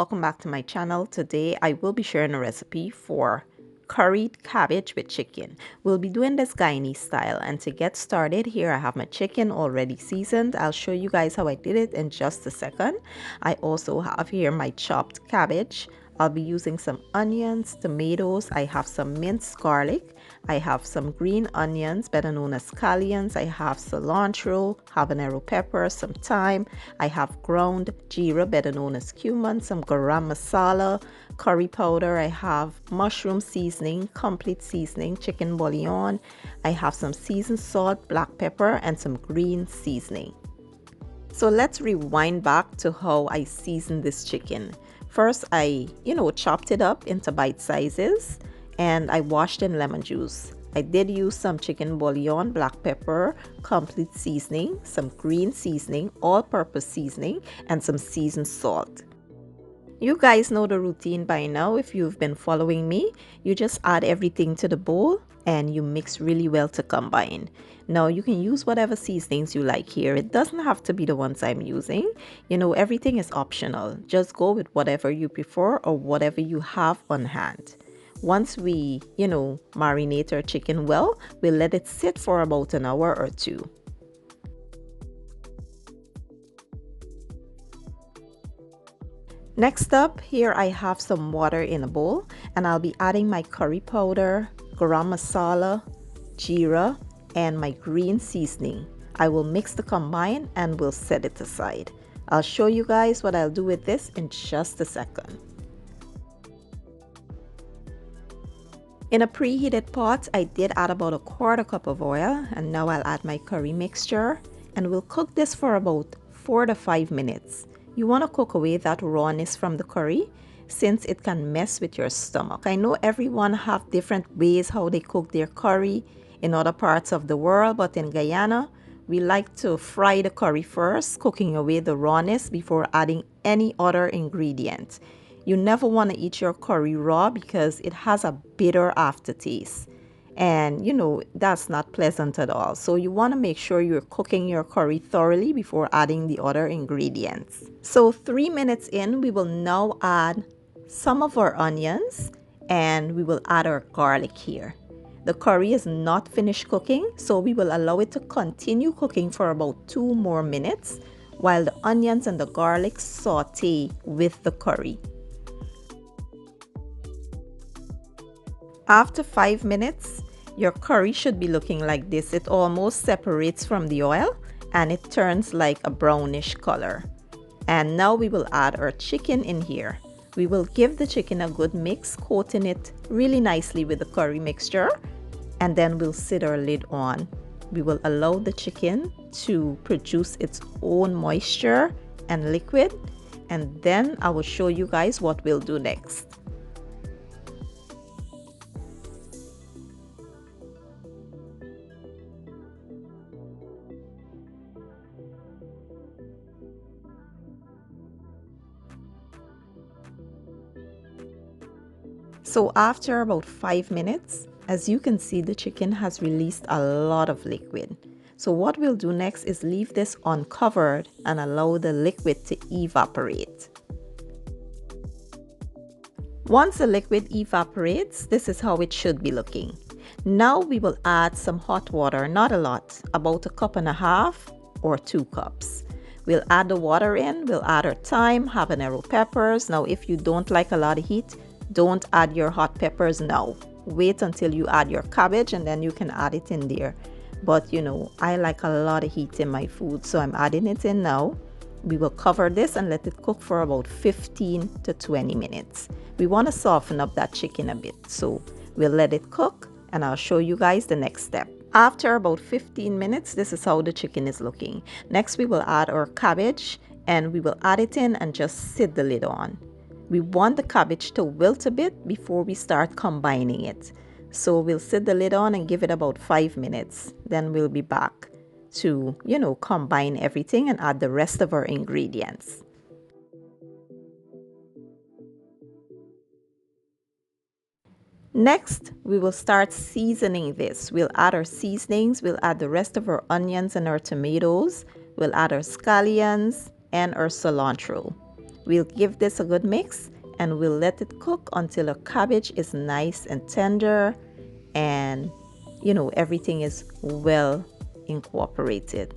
welcome back to my channel. Today I will be sharing a recipe for curried cabbage with chicken. We'll be doing this Guyanese style, and to get started, here I have my chicken already seasoned. I'll show you guys how I did it in just a second. I also have here my chopped cabbage. I'll be using some onions, tomatoes, I have some minced garlic, I have some green onions, better known as scallions, I have cilantro, habanero pepper, some thyme, I have ground Geera, better known as cumin, some garam masala, curry powder, I have mushroom seasoning, complete seasoning, chicken bouillon, I have some seasoned salt, black pepper, and some green seasoning. So let's rewind back to how I seasoned this chicken. First, I, chopped it up into bite sizes and I washed in lemon juice. I did use some chicken bouillon, black pepper, complete seasoning, some green seasoning, all-purpose seasoning, and some seasoned salt. You guys know the routine by now. If you've been following me, you just add everything to the bowl and you mix really well to combine. Now you can use whatever seasonings you like here. It doesn't have to be the ones I'm using. Everything is optional. Just go with whatever you prefer or whatever you have on hand. Once we, marinate our chicken well, we'll let it sit for about an hour or two. Next up, here I have some water in a bowl, and I'll be adding my curry powder, garam masala, Geera, and my green seasoning. I will mix the combine and we'll set it aside. I'll show you guys what I'll do with this in just a second. In a preheated pot, I did add about a quarter cup of oil, and now I'll add my curry mixture, and we'll cook this for about 4 to 5 minutes. You want to cook away that rawness from the curry, since it can mess with your stomach. I know everyone have different ways how they cook their curry in other parts of the world, but in Guyana, we like to fry the curry first, cooking away the rawness before adding any other ingredient. You never want to eat your curry raw because it has a bitter aftertaste. And that's not pleasant at all. So you want to make sure you're cooking your curry thoroughly before adding the other ingredients. So 3 minutes in, we will now add some of our onions and we will add our garlic here. The curry is not finished cooking, so we will allow it to continue cooking for about 2 more minutes while the onions and the garlic saute with the curry. After 5 minutes, your curry should be looking like this. It almost separates from the oil and it turns like a brownish color. And now we will add our chicken in here. We will give the chicken a good mix, coating it really nicely with the curry mixture, and then we'll sit our lid on. We will allow the chicken to produce its own moisture and liquid, and then I will show you guys what we'll do next. So after about 5 minutes, as you can see, the chicken has released a lot of liquid. So what we'll do next is leave this uncovered and allow the liquid to evaporate. Once the liquid evaporates, this is how it should be looking. Now we will add some hot water, not a lot, about 1.5 cups or 2 cups. We'll add the water in, we'll add our thyme, habanero peppers. Now if you don't like a lot of heat, don't add your hot peppers now. Wait until you add your cabbage and then you can add it in there. But I like a lot of heat in my food, so I'm adding it in now. We will cover this and let it cook for about 15 to 20 minutes. We want to soften up that chicken a bit, so we'll let it cook and I'll show you guys the next step. After about 15 minutes, this is how the chicken is looking. Next, we will add our cabbage and we will add it in and just sit the lid on. We want the cabbage to wilt a bit before we start combining it. So we'll sit the lid on and give it about 5 minutes. Then we'll be back to, combine everything and add the rest of our ingredients. Next, we will start seasoning this. We'll add our seasonings, we'll add the rest of our onions and our tomatoes, we'll add our scallions and our cilantro. We'll give this a good mix and we'll let it cook until our cabbage is nice and tender and everything is well incorporated.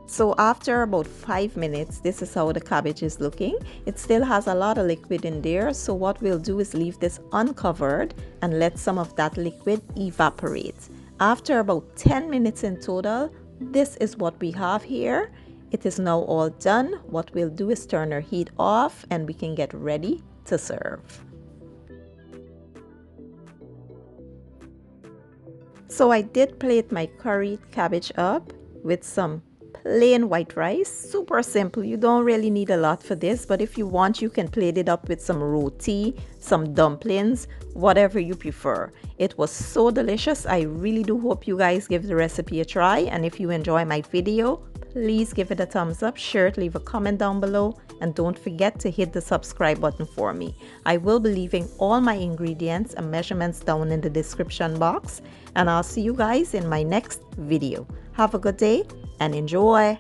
So after about 5 minutes, this is how the cabbage is looking. It still has a lot of liquid in there. So what we'll do is leave this uncovered and let some of that liquid evaporate. After about 10 minutes in total, this is what we have here. It is now all done. What we'll do is turn our heat off and we can get ready to serve. So I did plate my curried cabbage up with some plain white rice. Super simple. You don't really need a lot for this, but if you want, you can plate it up with some roti, some dumplings, whatever you prefer. It was so delicious. I really do hope you guys give the recipe a try, and if you enjoy my video, please give it a thumbs up, share it, leave a comment down below, and don't forget to hit the subscribe button for me. I will be leaving all my ingredients and measurements down in the description box, and I'll see you guys in my next video. Have a good day and enjoy!